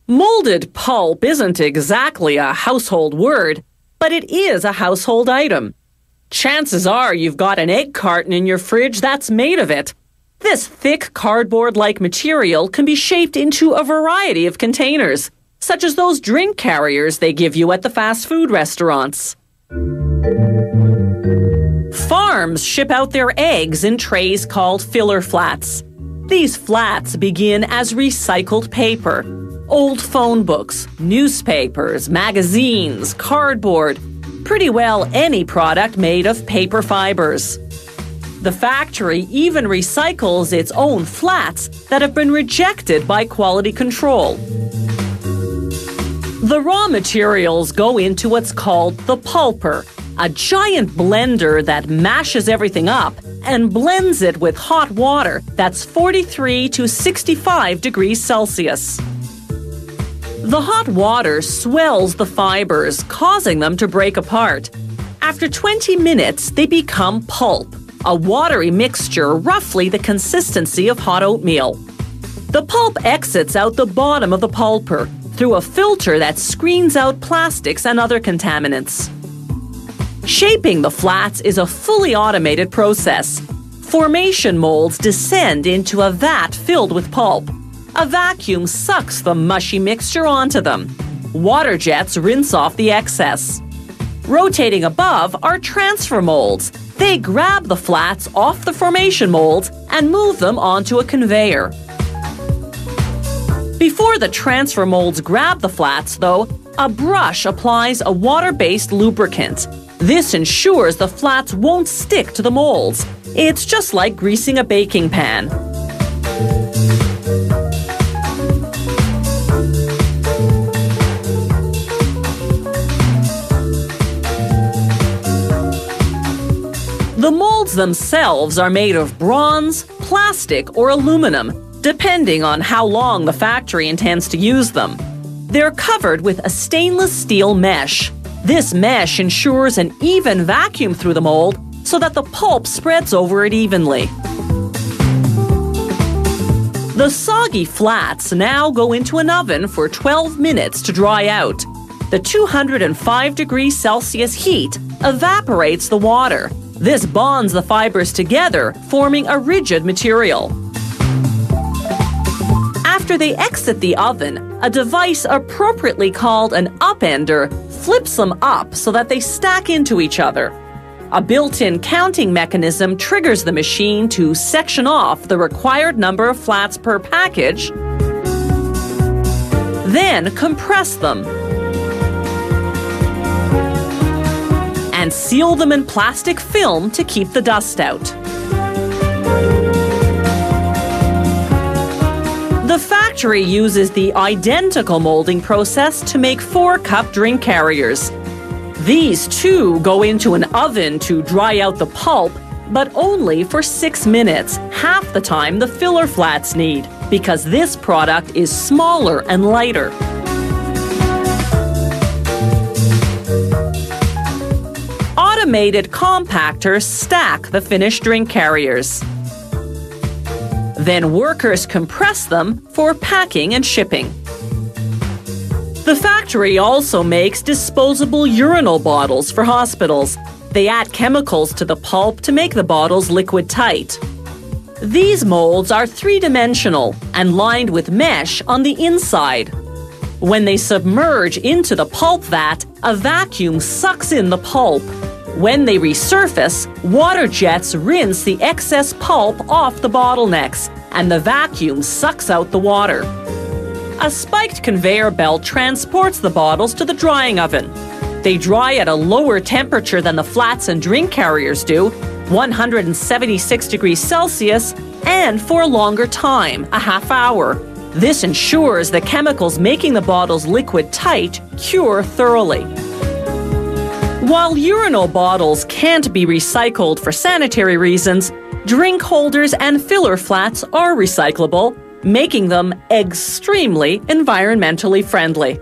Molded pulp isn't exactly a household word, but it is a household item. Chances are you've got an egg carton in your fridge that's made of it. This thick cardboard-like material can be shaped into a variety of containers, such as those drink carriers they give you at the fast food restaurants. Farms ship out their eggs in trays called filler flats. These flats begin as recycled paper. Old phone books, newspapers, magazines, cardboard, pretty well any product made of paper fibers. The factory even recycles its own flats that have been rejected by quality control. The raw materials go into what's called the pulper, a giant blender that mashes everything up and blends it with hot water that's 43 to 65 degrees Celsius. The hot water swells the fibers, causing them to break apart. After 20 minutes, they become pulp, a watery mixture roughly the consistency of hot oatmeal. The pulp exits out the bottom of the pulper through a filter that screens out plastics and other contaminants. Shaping the flats is a fully automated process. Formation molds descend into a vat filled with pulp. A vacuum sucks the mushy mixture onto them. Water jets rinse off the excess. Rotating above are transfer molds. They grab the flats off the formation molds and move them onto a conveyor. Before the transfer molds grab the flats, though, a brush applies a water-based lubricant. This ensures the flats won't stick to the molds. It's just like greasing a baking pan. The molds themselves are made of bronze, plastic, or aluminum, depending on how long the factory intends to use them. They're covered with a stainless steel mesh. This mesh ensures an even vacuum through the mold so that the pulp spreads over it evenly. The soggy flats now go into an oven for 12 minutes to dry out. The 205 degrees Celsius heat evaporates the water. This bonds the fibers together, forming a rigid material. After they exit the oven, a device appropriately called an upender flips them up so that they stack into each other. A built-in counting mechanism triggers the machine to section off the required number of flats per package, then compress them, and seal them in plastic film to keep the dust out. The factory uses the identical molding process to make 4-cup drink carriers. These too go into an oven to dry out the pulp, but only for 6 minutes, half the time the filler flats need, because this product is smaller and lighter. Automated compactors stack the finished drink carriers. Then workers compress them for packing and shipping. The factory also makes disposable urinal bottles for hospitals. They add chemicals to the pulp to make the bottles liquid tight. These molds are three-dimensional and lined with mesh on the inside. When they submerge into the pulp vat, a vacuum sucks in the pulp. When they resurface, water jets rinse the excess pulp off the bottlenecks, and the vacuum sucks out the water. A spiked conveyor belt transports the bottles to the drying oven. They dry at a lower temperature than the flats and drink carriers do, 176 degrees Celsius, and for a longer time, a half hour. This ensures the chemicals making the bottles liquid tight cure thoroughly. While urinal bottles can't be recycled for sanitary reasons, drink holders and filler flats are recyclable, making them extremely environmentally friendly.